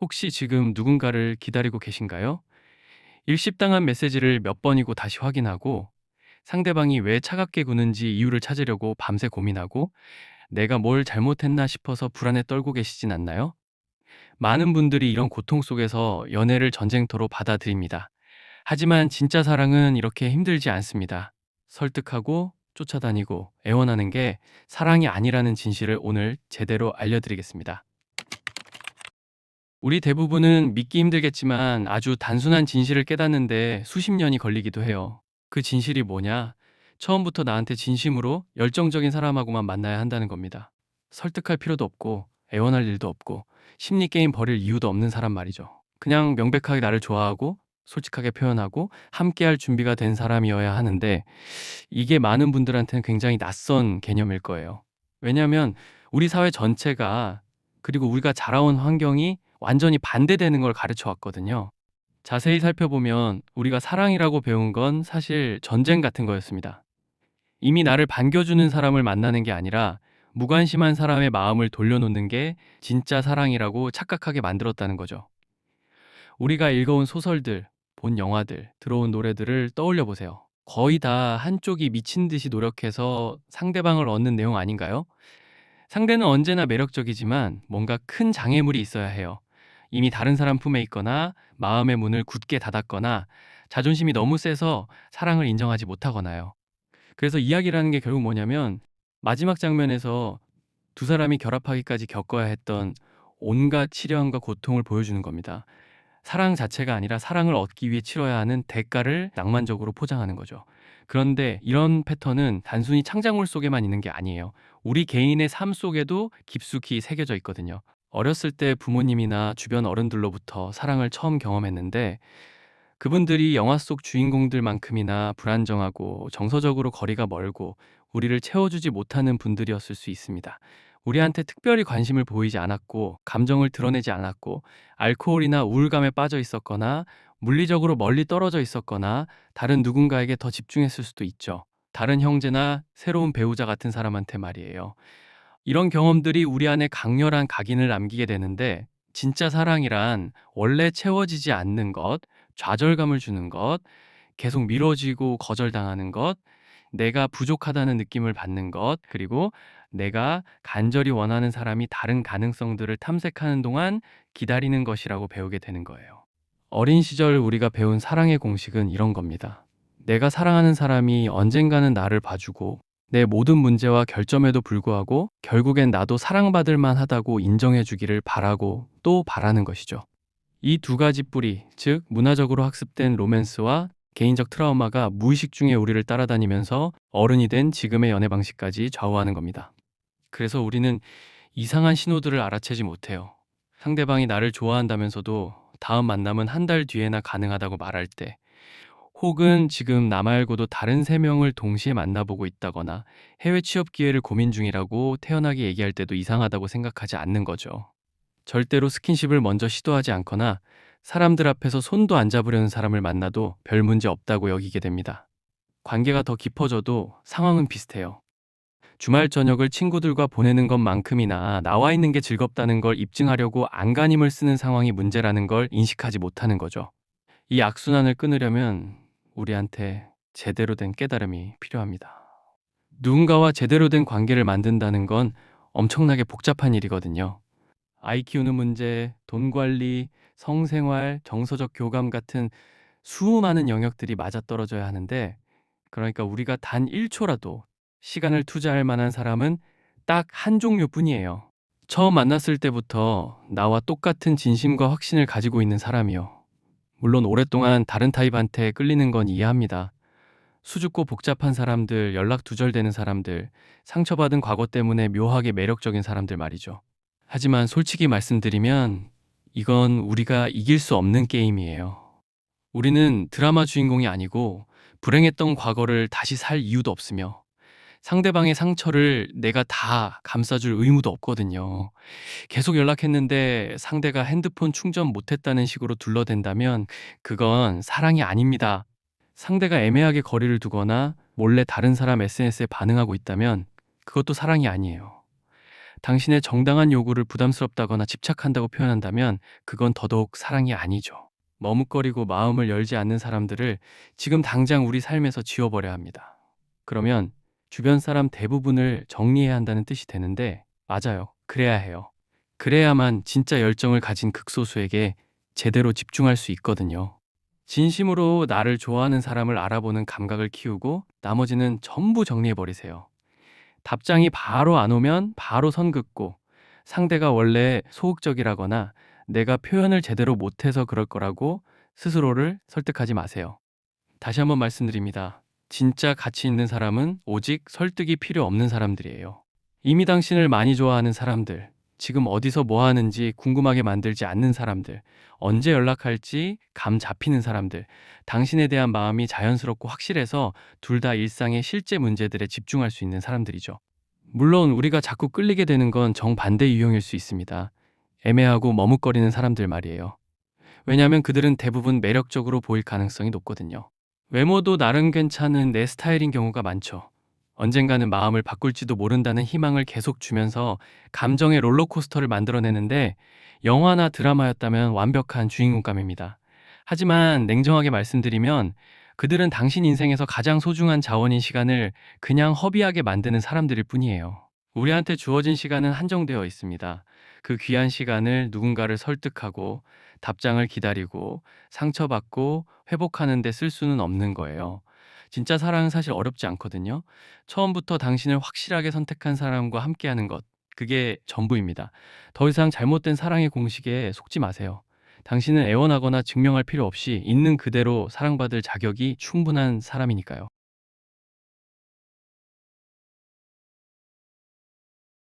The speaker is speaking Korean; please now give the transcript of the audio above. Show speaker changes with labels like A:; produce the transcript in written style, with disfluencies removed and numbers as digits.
A: 혹시 지금 누군가를 기다리고 계신가요? 일십당한 메시지를 몇 번이고 다시 확인하고 상대방이 왜 차갑게 구는지 이유를 찾으려고 밤새 고민하고 내가 뭘 잘못했나 싶어서 불안에 떨고 계시진 않나요? 많은 분들이 이런 고통 속에서 연애를 전쟁터로 받아들입니다. 하지만 진짜 사랑은 이렇게 힘들지 않습니다. 설득하고 쫓아다니고 애원하는 게 사랑이 아니라는 진실을 오늘 제대로 알려드리겠습니다. 우리 대부분은 믿기 힘들겠지만 아주 단순한 진실을 깨닫는데 수십 년이 걸리기도 해요. 그 진실이 뭐냐? 처음부터 나한테 진심으로 열정적인 사람하고만 만나야 한다는 겁니다. 설득할 필요도 없고 애원할 일도 없고 심리 게임 벌일 이유도 없는 사람 말이죠. 그냥 명백하게 나를 좋아하고 솔직하게 표현하고 함께할 준비가 된 사람이어야 하는데 이게 많은 분들한테는 굉장히 낯선 개념일 거예요. 왜냐하면 우리 사회 전체가 그리고 우리가 자라온 환경이 완전히 반대되는 걸 가르쳐 왔거든요. 자세히 살펴보면 우리가 사랑이라고 배운 건 사실 전쟁 같은 거였습니다. 이미 나를 반겨주는 사람을 만나는 게 아니라 무관심한 사람의 마음을 돌려놓는 게 진짜 사랑이라고 착각하게 만들었다는 거죠. 우리가 읽어온 소설들, 본 영화들, 들어온 노래들을 떠올려 보세요. 거의 다 한쪽이 미친 듯이 노력해서 상대방을 얻는 내용 아닌가요? 상대는 언제나 매력적이지만 뭔가 큰 장애물이 있어야 해요. 이미 다른 사람 품에 있거나 마음의 문을 굳게 닫았거나 자존심이 너무 세서 사랑을 인정하지 못하거나요. 그래서 이야기라는 게 결국 뭐냐면 마지막 장면에서 두 사람이 결합하기까지 겪어야 했던 온갖 시련과 고통을 보여주는 겁니다. 사랑 자체가 아니라 사랑을 얻기 위해 치러야 하는 대가를 낭만적으로 포장하는 거죠. 그런데 이런 패턴은 단순히 창작물 속에만 있는 게 아니에요. 우리 개인의 삶 속에도 깊숙이 새겨져 있거든요. 어렸을 때 부모님이나 주변 어른들로부터 사랑을 처음 경험했는데 그분들이 영화 속 주인공들만큼이나 불안정하고 정서적으로 거리가 멀고 우리를 채워주지 못하는 분들이었을 수 있습니다. 우리한테 특별히 관심을 보이지 않았고 감정을 드러내지 않았고 알코올이나 우울감에 빠져 있었거나 물리적으로 멀리 떨어져 있었거나 다른 누군가에게 더 집중했을 수도 있죠. 다른 형제나 새로운 배우자 같은 사람한테 말이에요. 이런 경험들이 우리 안에 강렬한 각인을 남기게 되는데 진짜 사랑이란 원래 채워지지 않는 것, 좌절감을 주는 것, 계속 미뤄지고 거절당하는 것, 내가 부족하다는 느낌을 받는 것, 그리고 내가 간절히 원하는 사람이 다른 가능성들을 탐색하는 동안 기다리는 것이라고 배우게 되는 거예요. 어린 시절 우리가 배운 사랑의 공식은 이런 겁니다. 내가 사랑하는 사람이 언젠가는 나를 봐주고 내 모든 문제와 결점에도 불구하고 결국엔 나도 사랑받을 만하다고 인정해 주기를 바라고 또 바라는 것이죠. 이 두 가지 뿌리, 즉 문화적으로 학습된 로맨스와 개인적 트라우마가 무의식 중에 우리를 따라다니면서 어른이 된 지금의 연애 방식까지 좌우하는 겁니다. 그래서 우리는 이상한 신호들을 알아채지 못해요. 상대방이 나를 좋아한다면서도 다음 만남은 한 달 뒤에나 가능하다고 말할 때, 혹은 지금 나 말고도 다른 세 명을 동시에 만나보고 있다거나 해외 취업 기회를 고민 중이라고 태연하게 얘기할 때도 이상하다고 생각하지 않는 거죠. 절대로 스킨십을 먼저 시도하지 않거나 사람들 앞에서 손도 안 잡으려는 사람을 만나도 별 문제 없다고 여기게 됩니다. 관계가 더 깊어져도 상황은 비슷해요. 주말 저녁을 친구들과 보내는 것만큼이나 나와 있는 게 즐겁다는 걸 입증하려고 안간힘을 쓰는 상황이 문제라는 걸 인식하지 못하는 거죠. 이 악순환을 끊으려면 우리한테 제대로 된 깨달음이 필요합니다. 누군가와 제대로 된 관계를 만든다는 건 엄청나게 복잡한 일이거든요. 아이 키우는 문제, 돈 관리, 성생활, 정서적 교감 같은 수많은 영역들이 맞아떨어져야 하는데, 그러니까 우리가 단 1초라도 시간을 투자할 만한 사람은 딱 한 종류뿐이에요. 처음 만났을 때부터 나와 똑같은 진심과 확신을 가지고 있는 사람이요. 물론 오랫동안 다른 타입한테 끌리는 건 이해합니다. 수줍고 복잡한 사람들, 연락 두절되는 사람들, 상처받은 과거 때문에 묘하게 매력적인 사람들 말이죠. 하지만 솔직히 말씀드리면 이건 우리가 이길 수 없는 게임이에요. 우리는 드라마 주인공이 아니고 불행했던 과거를 다시 살 이유도 없으며 상대방의 상처를 내가 다 감싸줄 의무도 없거든요. 계속 연락했는데 상대가 핸드폰 충전 못했다는 식으로 둘러댄다면 그건 사랑이 아닙니다. 상대가 애매하게 거리를 두거나 몰래 다른 사람 SNS에 반응하고 있다면 그것도 사랑이 아니에요. 당신의 정당한 요구를 부담스럽다거나 집착한다고 표현한다면 그건 더더욱 사랑이 아니죠. 머뭇거리고 마음을 열지 않는 사람들을 지금 당장 우리 삶에서 지워버려야 합니다. 그러면 주변 사람 대부분을 정리해야 한다는 뜻이 되는데, 맞아요. 그래야 해요. 그래야만 진짜 열정을 가진 극소수에게 제대로 집중할 수 있거든요. 진심으로 나를 좋아하는 사람을 알아보는 감각을 키우고 나머지는 전부 정리해버리세요. 답장이 바로 안 오면 바로 선 긋고, 상대가 원래 소극적이라거나 내가 표현을 제대로 못해서 그럴 거라고 스스로를 설득하지 마세요. 다시 한번 말씀드립니다. 진짜 가치 있는 사람은 오직 설득이 필요 없는 사람들이에요. 이미 당신을 많이 좋아하는 사람들, 지금 어디서 뭐 하는지 궁금하게 만들지 않는 사람들, 언제 연락할지 감 잡히는 사람들, 당신에 대한 마음이 자연스럽고 확실해서 둘 다 일상의 실제 문제들에 집중할 수 있는 사람들이죠. 물론 우리가 자꾸 끌리게 되는 건 정반대 유형일 수 있습니다. 애매하고 머뭇거리는 사람들 말이에요. 왜냐하면 그들은 대부분 매력적으로 보일 가능성이 높거든요. 외모도 나름 괜찮은 내 스타일인 경우가 많죠. 언젠가는 마음을 바꿀지도 모른다는 희망을 계속 주면서 감정의 롤러코스터를 만들어내는데, 영화나 드라마였다면 완벽한 주인공감입니다. 하지만 냉정하게 말씀드리면 그들은 당신 인생에서 가장 소중한 자원인 시간을 그냥 허비하게 만드는 사람들일 뿐이에요. 우리한테 주어진 시간은 한정되어 있습니다. 그 귀한 시간을 누군가를 설득하고, 답장을 기다리고, 상처받고 회복하는 데 쓸 수는 없는 거예요. 진짜 사랑은 사실 어렵지 않거든요. 처음부터 당신을 확실하게 선택한 사람과 함께하는 것, 그게 전부입니다. 더 이상 잘못된 사랑의 공식에 속지 마세요. 당신은 애원하거나 증명할 필요 없이 있는 그대로 사랑받을 자격이 충분한 사람이니까요.